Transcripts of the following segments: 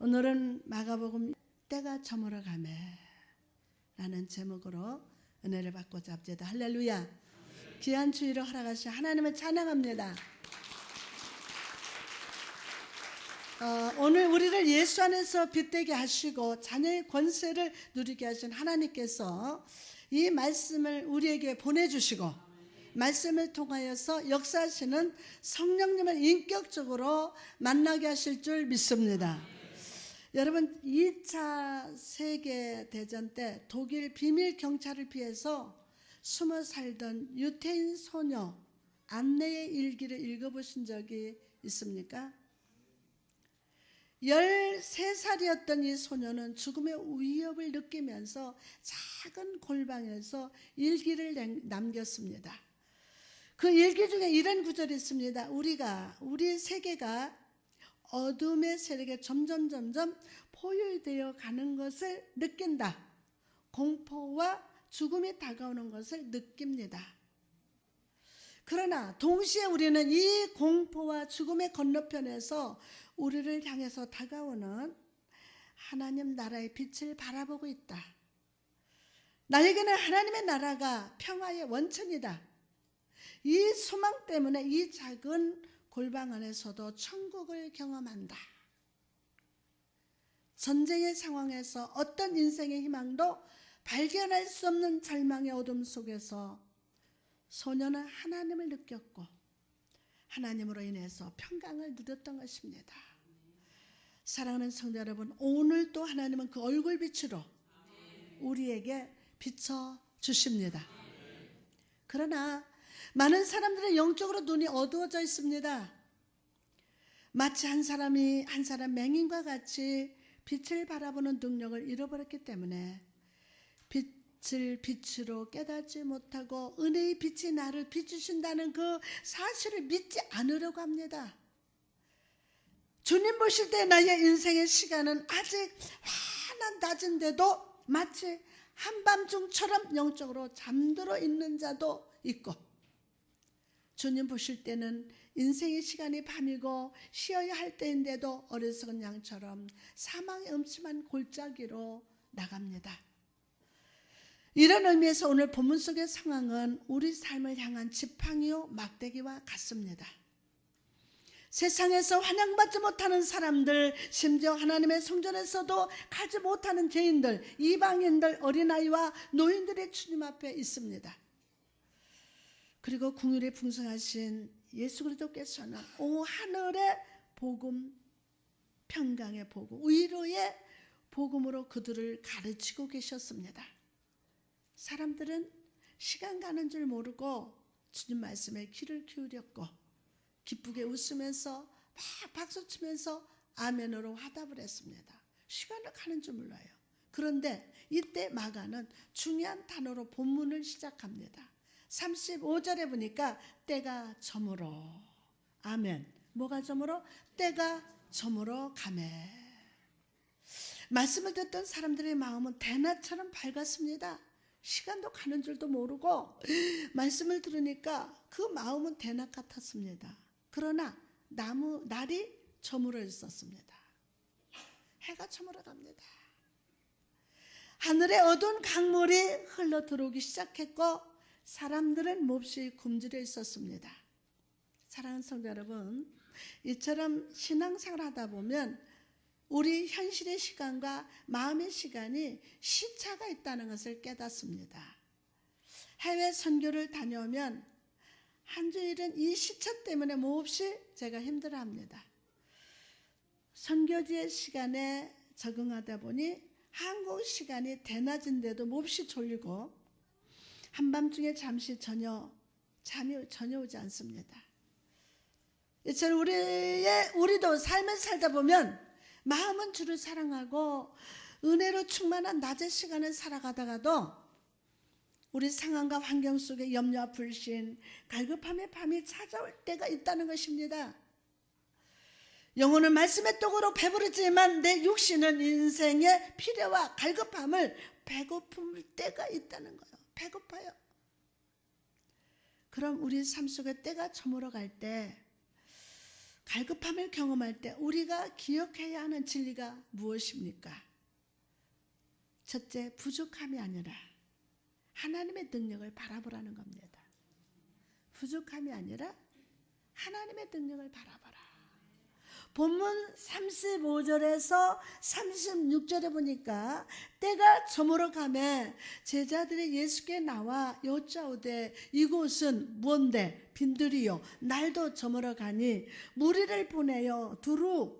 오늘은 마가복음 때가 저물어 가매 라는 제목으로 은혜를 받고자 합니다. 할렐루야. 귀한 주일을 허락하신 하나님을 찬양합니다. 오늘 우리를 예수 안에서 빛되게 하시고 자녀의 권세를 누리게 하신 하나님께서 이 말씀을 우리에게 보내주시고 말씀을 통하여서 역사하시는 성령님을 인격적으로 만나게 하실 줄 믿습니다. 여러분, 2차 세계대전 때 독일 비밀 경찰을 피해서 숨어 살던 유태인 소녀 안내의 일기를 읽어보신 적이 있습니까? 13살이었던 이 소녀는 죽음의 위협을 느끼면서 작은 골방에서 일기를 남겼습니다. 그 일기 중에 이런 구절이 있습니다. 우리 세계가 어둠의 세력에 점점 포효되어 가는 것을 느낀다. 공포와 죽음이 다가오는 것을 느낍니다. 그러나 동시에 우리는 이 공포와 죽음의 건너편에서 우리를 향해서 다가오는 하나님 나라의 빛을 바라보고 있다. 나에게는 하나님의 나라가 평화의 원천이다. 이 소망 때문에 이 작은 골방 안에서도 천국을 경험한다. 전쟁의 상황에서 어떤 인생의 희망도 발견할 수 없는 절망의 어둠 속에서 소녀는 하나님을 느꼈고 하나님으로 인해서 평강을 누렸던 것입니다. 사랑하는 성도 여러분, 오늘도 하나님은 그 얼굴빛으로 우리에게 비춰주십니다. 그러나 많은 사람들의 영적으로 눈이 어두워져 있습니다. 마치 한 사람 맹인과 같이 빛을 바라보는 능력을 잃어버렸기 때문에 빛을 빛으로 깨닫지 못하고 은혜의 빛이 나를 비추신다는 그 사실을 믿지 않으려고 합니다. 주님 보실 때 나의 인생의 시간은 아직 환한 낮은데도 마치 한밤중처럼 영적으로 잠들어 있는 자도 있고, 주님 보실 때는 인생의 시간이 밤이고 쉬어야 할 때인데도 어리석은 양처럼 사망의 음침한 골짜기로 나갑니다. 이런 의미에서 오늘 본문 속의 상황은 우리 삶을 향한 지팡이요 막대기와 같습니다. 세상에서 환영받지 못하는 사람들, 심지어 하나님의 성전에서도 가지 못하는 죄인들, 이방인들, 어린아이와 노인들의 주님 앞에 있습니다. 그리고 긍휼이 풍성하신 예수 그리스도께서는 온 하늘의 복음, 평강의 복음, 위로의 복음으로 그들을 가르치고 계셨습니다. 사람들은 시간 가는 줄 모르고 주님 말씀에 귀를 기울였고 기쁘게 웃으면서 막 박수치면서 아멘으로 화답을 했습니다. 시간을 가는 줄 몰라요. 그런데 이때 마가는 중요한 단어로 본문을 시작합니다. 35절에 보니까 때가 저물어. 아멘. 뭐가 저물어? 때가 저물어 가매. 말씀을 듣던 사람들의 마음은 대낮처럼 밝았습니다. 시간도 가는 줄도 모르고 말씀을 들으니까 그 마음은 대낮 같았습니다. 그러나 날이 저물어 있었습니다. 해가 저물어 갑니다. 하늘에 어두운 강물이 흘러 들어오기 시작했고 사람들은 몹시 굶주려 있었습니다. 사랑하는 성도 여러분, 이처럼 신앙생활 하다 보면 우리 현실의 시간과 마음의 시간이 시차가 있다는 것을 깨닫습니다. 해외 선교를 다녀오면 한 주일은 이 시차 때문에 몹시 제가 힘들어합니다. 선교지의 시간에 적응하다 보니 한국 시간이 대낮인데도 몹시 졸리고 한밤중에 잠시 잠이 전혀 오지 않습니다. 이처럼 우리도 삶을 살다 보면 마음은 주를 사랑하고 은혜로 충만한 낮의 시간을 살아가다가도 우리 상황과 환경 속에 염려와 불신, 갈급함의 밤이 찾아올 때가 있다는 것입니다. 영혼은 말씀의 떡으로 배부르지만 내 육신은 인생의 필요와 갈급함을 배고플 때가 있다는 거예요. 배고파요. 그럼 우리 삶 속에 때가 저물어 갈 때 갈급함을 경험할 때 우리가 기억해야 하는 진리가 무엇입니까? 첫째, 부족함이 아니라 하나님의 능력을 바라보라는 겁니다. 부족함이 아니라 하나님의 능력을 바라봐라. 본문 35절에서 36절에 보니까 때가 저물어 가매 제자들이 예수께 나와 여짜오되 이곳은 뭔데 빈들이요 날도 저물어 가니 무리를 보내어 두루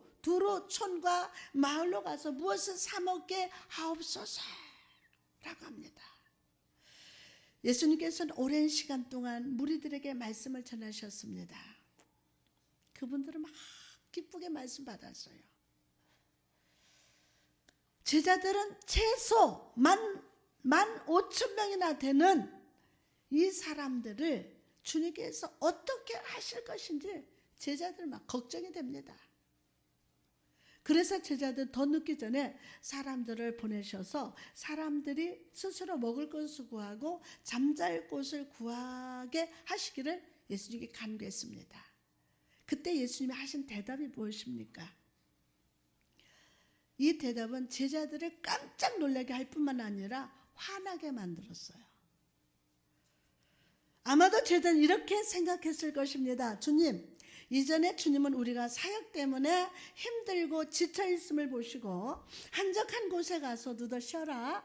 촌과 마을로 가서 무엇을 사 먹게 하옵소서 라고 합니다. 예수님께서는 오랜 시간 동안 무리들에게 말씀을 전하셨습니다. 그분들은 막 기쁘게 말씀 받았어요. 제자들은 최소 15,000명이나 되는 이 사람들을 주님께서 어떻게 하실 것인지 제자들은 막 걱정이 됩니다. 그래서 제자들 더 늦기 전에 사람들을 보내셔서 사람들이 스스로 먹을 것을 구하고 잠잘 곳을 구하게 하시기를 예수님께 간구했습니다. 그때 예수님이 하신 대답이 무엇입니까? 이 대답은 제자들을 깜짝 놀라게 할 뿐만 아니라 화나게 만들었어요. 아마도 제자들은 이렇게 생각했을 것입니다. 주님, 이전에 주님은 우리가 사역 때문에 힘들고 지쳐있음을 보시고 한적한 곳에 가서 누워 쉬어라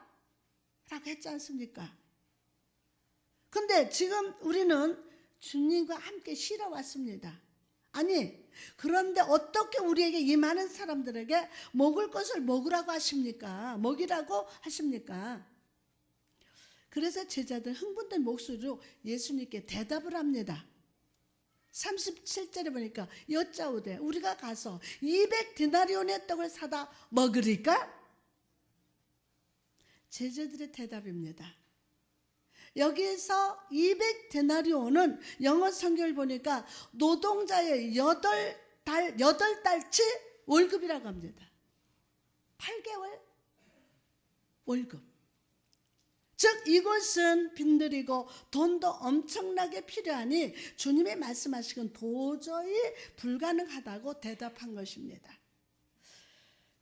라고 했지 않습니까? 근데 지금 우리는 주님과 함께 쉬러 왔습니다. 아니, 그런데 어떻게 우리에게 이 많은 사람들에게 먹을 것을 먹으라고 하십니까? 먹이라고 하십니까? 그래서 제자들 흥분된 목소리로 예수님께 대답을 합니다. 37절에 보니까 여짜오되 우리가 가서 200데나리온의 떡을 사다 먹으리까? 제자들의 대답입니다. 여기에서 200데나리온은 영어 성경을 보니까 노동자의 8달치 월급이라고 합니다. 8개월 월급. 즉 이곳은 빈들이고 돈도 엄청나게 필요하니 주님이 말씀하시건 도저히 불가능하다고 대답한 것입니다.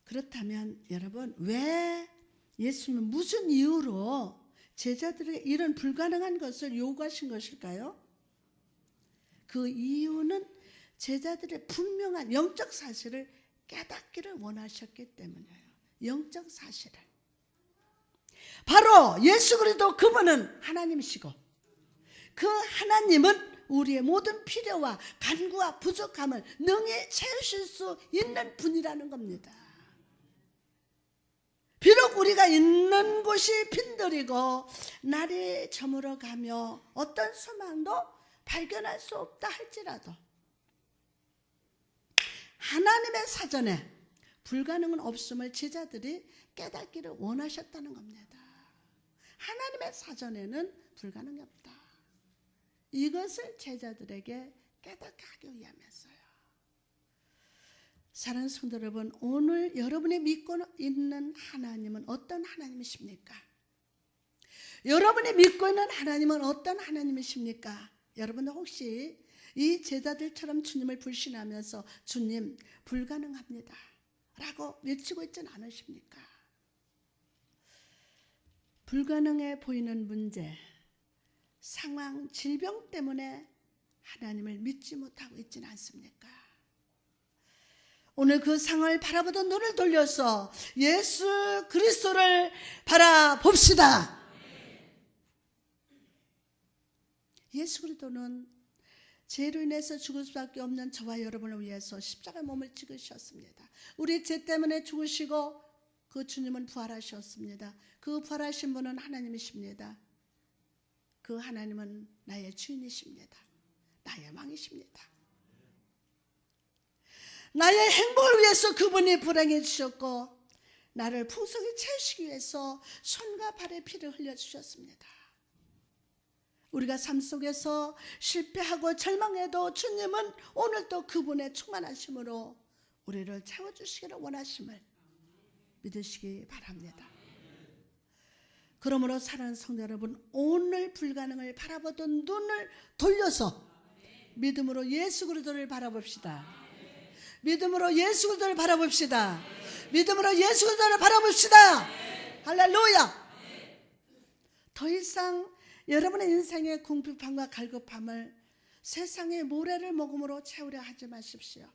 그렇다면 여러분, 왜 예수님은 무슨 이유로 제자들에게 이런 불가능한 것을 요구하신 것일까요? 그 이유는 제자들의 분명한 영적 사실을 깨닫기를 원하셨기 때문이에요. 영적 사실을. 바로 예수 그리스도 그분은 하나님이시고 그 하나님은 우리의 모든 필요와 간구와 부족함을 능히 채우실 수 있는 분이라는 겁니다. 비록 우리가 있는 곳이 빈들이고 날이 저물어 가며 어떤 소망도 발견할 수 없다 할지라도 하나님의 사전에 불가능은 없음을 제자들이 깨닫기를 원하셨다는 겁니다. 하나님의 사전에는 불가능이 없다. 이것을 제자들에게 깨닫게 하기 위함이었어요. 사랑하는 성도 여러분, 오늘 여러분이 믿고 있는 하나님은 어떤 하나님이십니까? 여러분이 믿고 있는 하나님은 어떤 하나님이십니까? 여러분들 혹시 이 제자들처럼 주님을 불신하면서 주님 불가능합니다 라고 외치고 있지는 않으십니까? 불가능해 보이는 문제, 상황, 질병 때문에 하나님을 믿지 못하고 있지는 않습니까? 오늘 그 상황을 바라보던 눈을 돌려서 예수 그리스도를 바라봅시다. 예수 그리스도는 죄로 인해서 죽을 수밖에 없는 저와 여러분을 위해서 십자가 몸을 찍으셨습니다. 우리 죄 때문에 죽으시고 그 주님은 부활하셨습니다. 그 부활하신 분은 하나님이십니다. 그 하나님은 나의 주인이십니다. 나의 왕이십니다. 나의 행복을 위해서 그분이 불행해 주셨고 나를 풍성히 채우시기 위해서 손과 발에 피를 흘려주셨습니다. 우리가 삶 속에서 실패하고 절망해도 주님은 오늘도 그분의 충만하심으로 우리를 채워주시기를 원하심을 믿으시기 바랍니다. 그러므로 사랑하는 성도 여러분, 오늘 불가능을 바라보던 눈을 돌려서 믿음으로 예수 그리스도를 바라봅시다. 믿음으로 예수 그리스도를 바라봅시다. 믿음으로 예수 그리스도를 바라봅시다. 할렐루야. 더 이상 여러분의 인생의 궁핍함과 갈급함을 세상의 모래를 먹음으로 채우려 하지 마십시오.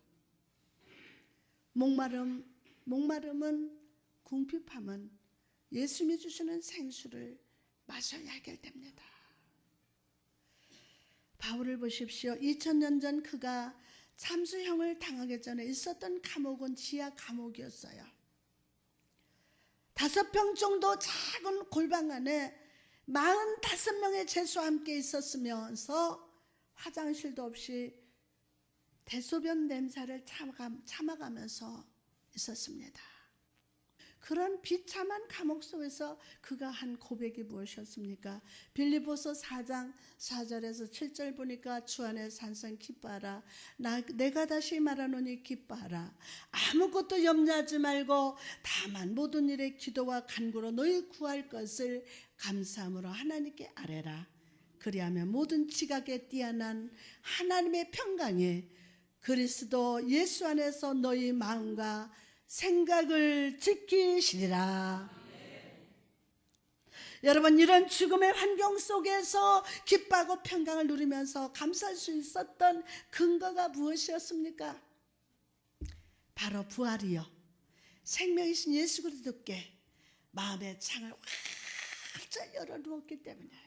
목마름은 궁핍함은 예수님이 주시는 생수를 마셔야 해결됩니다. 바울을 보십시오. 2000년 전 그가 참수형을 당하기 전에 있었던 감옥은 지하 감옥이었어요. 5평 정도 작은 골방 안에 45명의 죄수와 함께 있었으면서 화장실도 없이 대소변 냄새를 참아가면서 있었습니다. 그런 비참한 감옥 속에서 그가 한 고백이 무엇이었습니까? 빌립보서 4장 4절에서 7절 보니까 주 안에 산성 기뻐하라. 내가 다시 말하노니 기뻐하라. 아무것도 염려하지 말고 다만 모든 일에 기도와 간구로 너희 구할 것을 감사함으로 하나님께 아뢰라. 그리하면 모든 지각에 뛰어난 하나님의 평강이 그리스도 예수 안에서 너희 마음과 생각을 지키시리라. 여러분, 이런 죽음의 환경 속에서 기뻐하고 평강을 누리면서 감사할 수 있었던 근거가 무엇이었습니까? 바로 부활이요. 생명이신 예수 그리스도께 마음의 창을 활짝 열어두었기 때문이에요.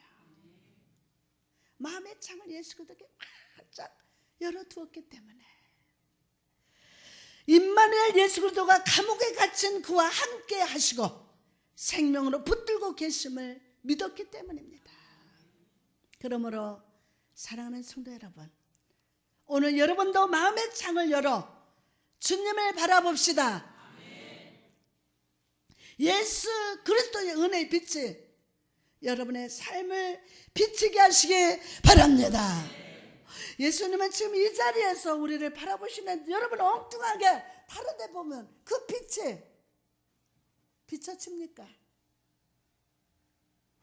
마음의 창을 예수 그리스도께 활짝 열어두었기 때문에 임마누엘 예수 그리스도가 감옥에 갇힌 그와 함께 하시고 생명으로 붙들고 계심을 믿었기 때문입니다. 그러므로 사랑하는 성도 여러분, 오늘 여러분도 마음의 창을 열어 주님을 바라봅시다. 예수 그리스도의 은혜의 빛이 여러분의 삶을 비치게 하시기 바랍니다. 예수님은 지금 이 자리에서 우리를 바라보시는 여러분 엉뚱하게 다른 데 보면 그 빛이 비춰집니까?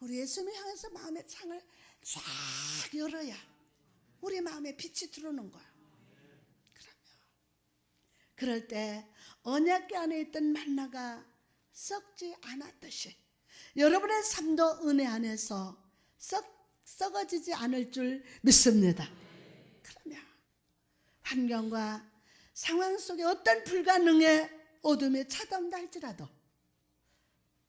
우리 예수님을 향해서 마음의 창을 쫙 열어야 우리 마음에 빛이 들어오는 거예요. 그럴 때 언약궤 안에 있던 만나가 썩지 않았듯이 여러분의 삶도 은혜 안에서 썩어지지 않을 줄 믿습니다. 그러면 환경과 상황 속에 어떤 불가능의 어둠이 찾아온다 할지라도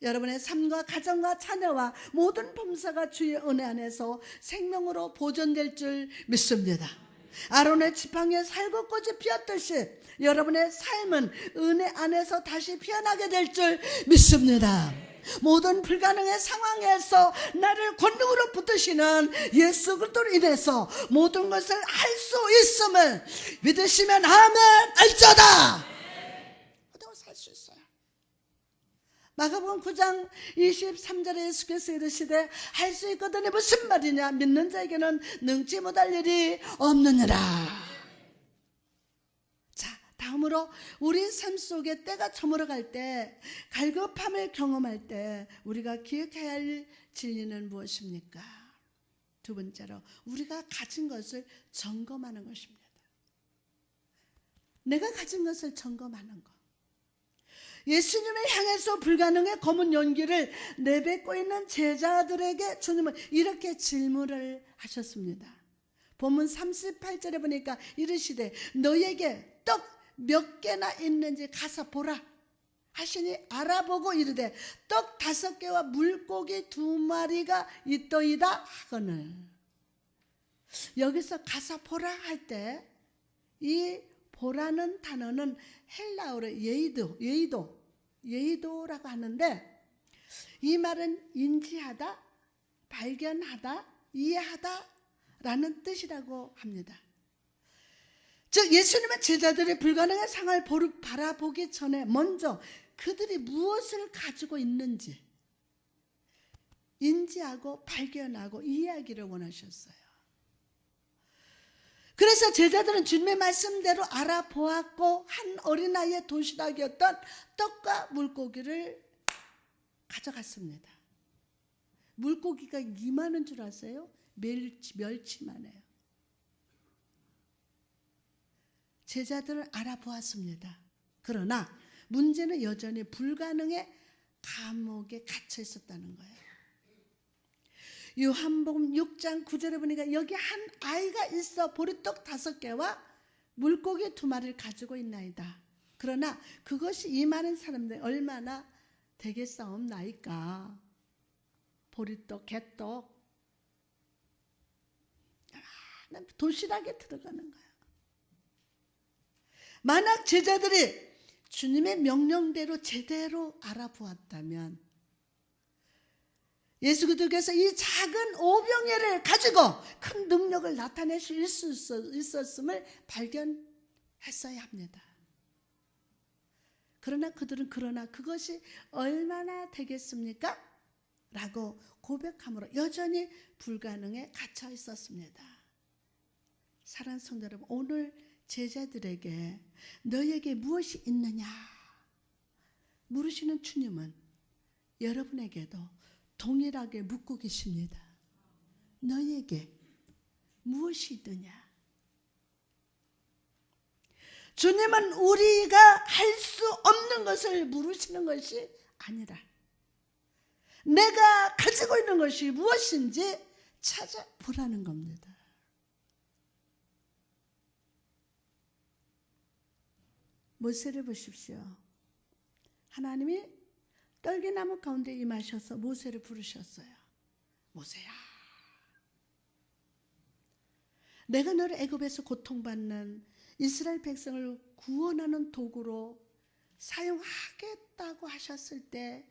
여러분의 삶과 가정과 자녀와 모든 범사가 주의 은혜 안에서 생명으로 보존될 줄 믿습니다. 아론의 지팡이에 살구꽃이 피었듯이 여러분의 삶은 은혜 안에서 다시 피어나게 될 줄 믿습니다. 모든 불가능의 상황에서 나를 권능으로 붙드시는 예수 그리스도로 인해서 모든 것을 할 수 있음을 믿으시면 아멘 알쩌다. 모든 것을 할 수 있어요. 마가복음 9장 23절에 예수께서 이르시되 할 수 있거든요. 무슨 말이냐? 믿는 자에게는 능지 못할 일이 없느니라. 다음으로 우리 삶 속에 때가 저물어갈 때 갈급함을 경험할 때 우리가 기억해야 할 진리는 무엇입니까? 두 번째로 우리가 가진 것을 점검하는 것입니다. 내가 가진 것을 점검하는 것. 예수님을 향해서 불가능의 검은 연기를 내뱉고 있는 제자들에게 주님은 이렇게 질문을 하셨습니다. 본문 38절에 보니까 이르시되 너희에게 떡 몇 개나 있는지 가서 보라 하시니 알아보고 이르되 떡 5개와 물고기 2마리가 있더이다 하거늘. 여기서 가서 보라 할 때 이 보라는 단어는 헬라어로 예이도라고 하는데 이 말은 인지하다, 발견하다, 이해하다 라는 뜻이라고 합니다. 즉 예수님의 제자들이 불가능한 상황을 바라보기 전에 먼저 그들이 무엇을 가지고 있는지 인지하고 발견하고 이해하기를 원하셨어요. 그래서 제자들은 주님의 말씀대로 알아보았고 한 어린아이의 도시락이었던 떡과 물고기를 가져갔습니다. 물고기가 이만한 줄 아세요? 멸치만 해요. 제자들을 알아보았습니다. 그러나 문제는 여전히 불가능의 감옥에 갇혀 있었다는 거예요. 요한복음 6장 9절에 보니까 여기 한 아이가 있어 보리떡 5개와 물고기 2마리를 가지고 있나이다. 그러나 그것이 이 많은 사람들 얼마나 되겠사옵나이까. 보리떡, 개떡, 도시락에 들어가는 거야. 만약 제자들이 주님의 명령대로 제대로 알아보았다면 예수 그리스도께서 이 작은 오병이를 가지고 큰 능력을 나타낼 수 있었음을 발견했어야 합니다. 그러나 그들은 그것이 얼마나 되겠습니까? 라고 고백함으로 여전히 불가능에 갇혀 있었습니다. 사랑하는 성도 여러분, 오늘 제자들에게 너에게 무엇이 있느냐 물으시는 주님은 여러분에게도 동일하게 묻고 계십니다. 너에게 무엇이 있느냐? 주님은 우리가 할 수 없는 것을 물으시는 것이 아니라 내가 가지고 있는 것이 무엇인지 찾아보라는 겁니다. 모세를 보십시오. 하나님이 떨기나무 가운데 임하셔서 모세를 부르셨어요. 모세야, 내가 너를 애굽에서 고통받는 이스라엘 백성을 구원하는 도구로 사용하겠다고 하셨을 때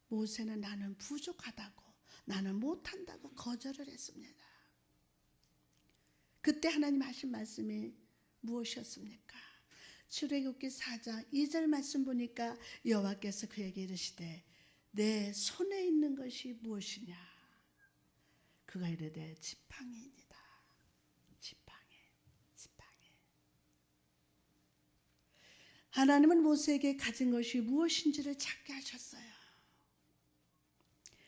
모세는 나는 부족하다고, 나는 못한다고 거절을 했습니다. 그때 하나님 하신 말씀이 무엇이었습니까? 출애굽기 4장 2절 말씀 보니까 여호와께서 그에게 이르시되 내 손에 있는 것이 무엇이냐? 그가 이르되 지팡이니라. 지팡이. 하나님은 모세에게 가진 것이 무엇인지를 찾게 하셨어요.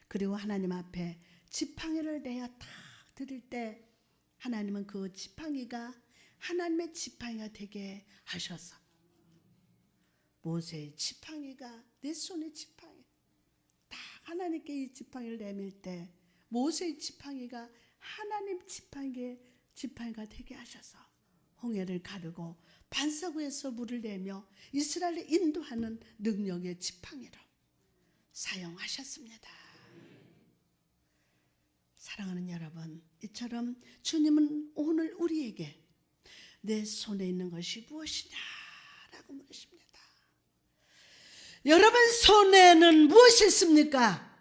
그리고 하나님 앞에 지팡이를 내어 탁 드릴 때 하나님은 그 지팡이가 하나님의 지팡이가 되게 하셔서 모세의 지팡이가 내 손의 지팡이 딱 하나님께 이 지팡이를 내밀 때 모세의 지팡이가 하나님 지팡이가 되게 하셔서 홍해를 가르고 반사구에서 물을 내며 이스라엘을 인도하는 능력의 지팡이로 사용하셨습니다. 사랑하는 여러분, 이처럼 주님은 오늘 우리에게 내 손에 있는 것이 무엇이냐라고 물으십니다. 여러분 손에는 무엇이 있습니까?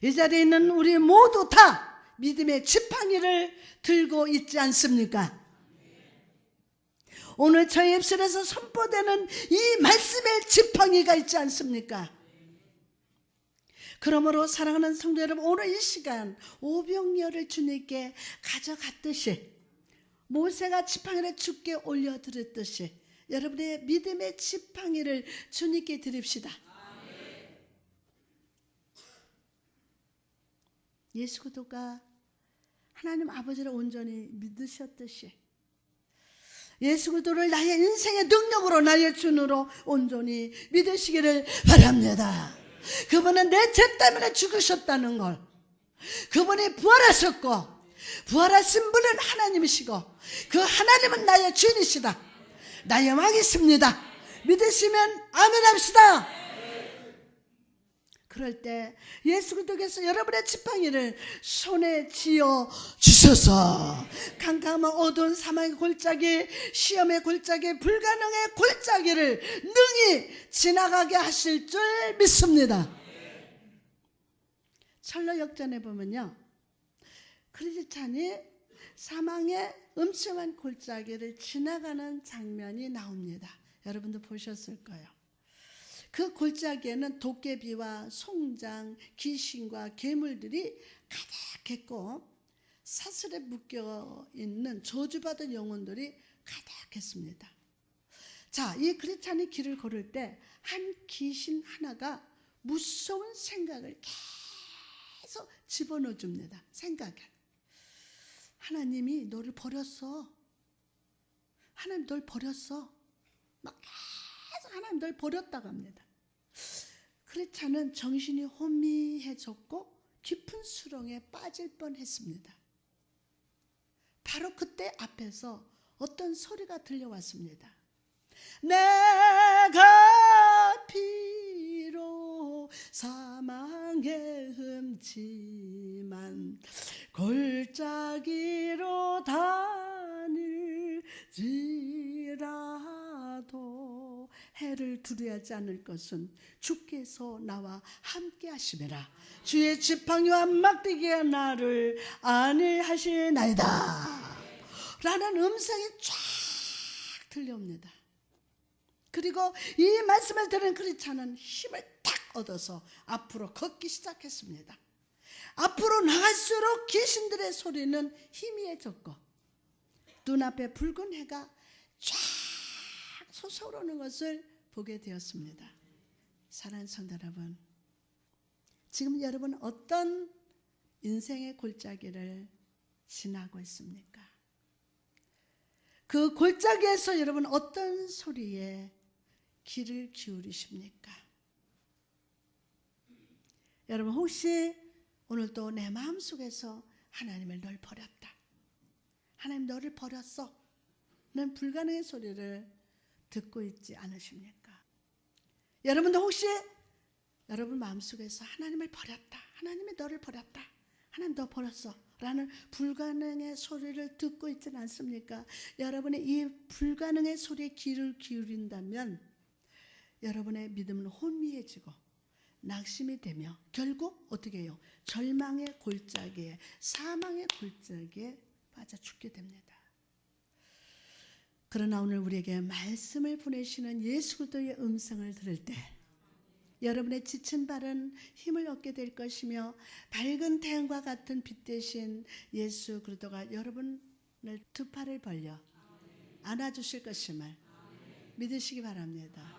이 자리에 있는 우리 모두 다 믿음의 지팡이를 들고 있지 않습니까? 오늘 저희 입술에서 선포되는 이 말씀의 지팡이가 있지 않습니까? 그러므로 사랑하는 성도 여러분, 오늘 이 시간 오병이어를 주님께 가져갔듯이 모세가 지팡이를 주께 올려드렸듯이 여러분의 믿음의 지팡이를 주님께 드립시다. 예수 그리스도가 하나님 아버지를 온전히 믿으셨듯이 예수 그리스도를 나의 인생의 능력으로 나의 주으로 온전히 믿으시기를 바랍니다. 그분은 내 죄 때문에 죽으셨다는 걸, 그분이 부활하셨고 부활하신 분은 하나님이시고 그 하나님은 나의 주인이시다, 나의 왕이십니다. 믿으시면 아멘 합시다. 그럴 때 예수 그리스도께서 여러분의 지팡이를 손에 쥐어 주셔서 캄캄한 어두운 사망의 골짜기, 시험의 골짜기, 불가능의 골짜기를 능히 지나가게 하실 줄 믿습니다. 철로 역전에 보면요, 크리스찬이 사망의 음침한 골짜기를 지나가는 장면이 나옵니다. 여러분도 보셨을 거예요. 그 골짜기에는 도깨비와 송장, 귀신과 괴물들이 가득했고 사슬에 묶여있는 저주받은 영혼들이 가득했습니다. 자, 이 크리스찬이 길을 걸을 때 한 귀신 하나가 무서운 생각을 계속 집어넣어 줍니다. 생각을. 하나님이 너를 버렸어. 하나님 널 버렸어. 막 계속 하나님 널 버렸다고 합니다. 크리스찬은 정신이 혼미해졌고 깊은 수렁에 빠질 뻔했습니다. 바로 그때 앞에서 어떤 소리가 들려왔습니다. 내가 비록 사망에 흠치만 골짜기로 다닐지라도 해를 두려워하지 않을 것은 주께서 나와 함께 하시매라. 주의 지팡이와 막대기가 나를 안위하시나이다 라는 음성이 쫙 들려옵니다. 그리고 이 말씀을 들은 크리스찬은 힘을 탁 얻어서 앞으로 걷기 시작했습니다. 앞으로 나갈수록 귀신들의 소리는 희미해졌고 눈앞에 붉은 해가 쫙 솟아오르는 것을 보게 되었습니다. 사랑하는 성도 여러분, 지금 여러분 어떤 인생의 골짜기를 지나고 있습니까? 그 골짜기에서 여러분 어떤 소리에 귀를 기울이십니까? 여러분 혹시 오늘도 내 마음속에서 하나님을 널 버렸다, 하나님 너를 버렸어, 는 불가능의 소리를 듣고 있지 않으십니까? 여러분도 혹시 여러분 마음속에서 하나님을 버렸다, 하나님이 너를 버렸다, 하나님 너 버렸어 라는 불가능의 소리를 듣고 있지는 않습니까? 여러분의 이 불가능의 소리에 귀를 기울인다면 여러분의 믿음은 혼미해지고 낙심이 되며 결국 어떻게 해요? 절망의 골짜기에, 사망의 골짜기에 빠져 죽게 됩니다. 그러나 오늘 우리에게 말씀을 보내시는 예수 그리스도의 음성을 들을 때 여러분의 지친 발은 힘을 얻게 될 것이며 밝은 태양과 같은 빛 대신 예수 그리스도가 여러분을 두 팔을 벌려 안아주실 것임을 믿으시기 바랍니다.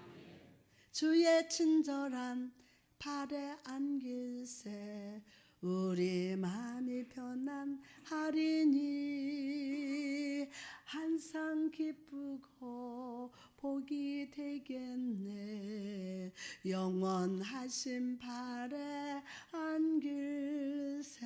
주의 친절한 팔에 안길세 우리 마음이 편안하리니 항상 기쁘고 복이 되겠네. 영원하신 발에 안길세.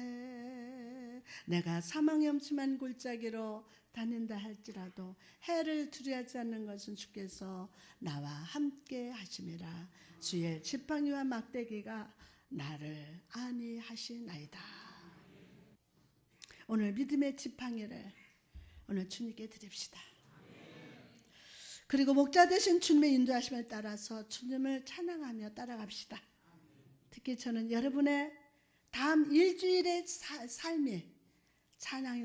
내가 사망의 엄침한 골짜기로 다닌다 할지라도 해를 두려워하지 않는 것은 주께서 나와 함께 하심이라. 주의 지팡이와 막대기가 나를 안위하시나이다. 오늘 믿음의 지팡이를 오늘 주님께 드립시다. 그리고 목자 되신 주님의 인도하심을 따라서 주님을 찬양하며 따라갑시다. 특히 저는 여러분의 다음 일주일의 삶이 찬양이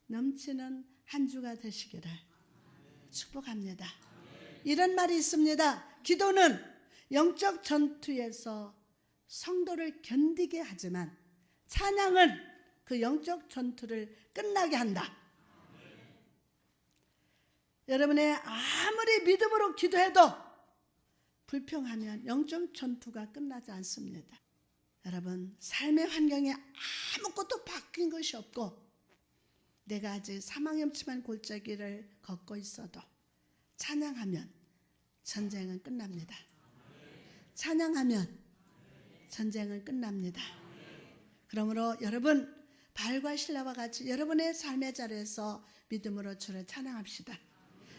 넘치는 한 주가 되시기를 축복합니다. 이런 말이 있습니다. 기도는 영적 전투에서 성도를 견디게 하지만 찬양은 그 영적 전투를 끝나게 한다. 여러분의 아무리 믿음으로 기도해도 불평하면 영적 전투가 끝나지 않습니다. 여러분 삶의 환경에 아무것도 바뀐 것이 없고 내가 아직 사망의 엄침한 골짜기를 걷고 있어도 찬양하면 전쟁은 끝납니다. 찬양하면 전쟁은 끝납니다. 그러므로 여러분 바울과 실라와 같이 여러분의 삶의 자리에서 믿음으로 주를 찬양합시다.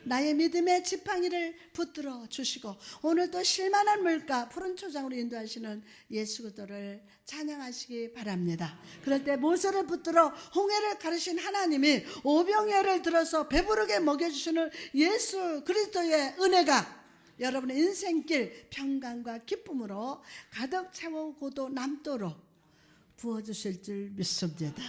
나의 믿음의 지팡이를 붙들어 주시고 오늘도 쉴만한 물가 푸른 초장으로 인도하시는 예수 그리스도를 찬양하시기 바랍니다. 그럴 때 모세를 붙들어 홍해를 가르신 하나님이 오병이어를 들어서 배부르게 먹여주시는 예수 그리스도의 은혜가 여러분의 인생길 평강과 기쁨으로 가득 채우고도 남도록 부어주실 줄 믿습니다.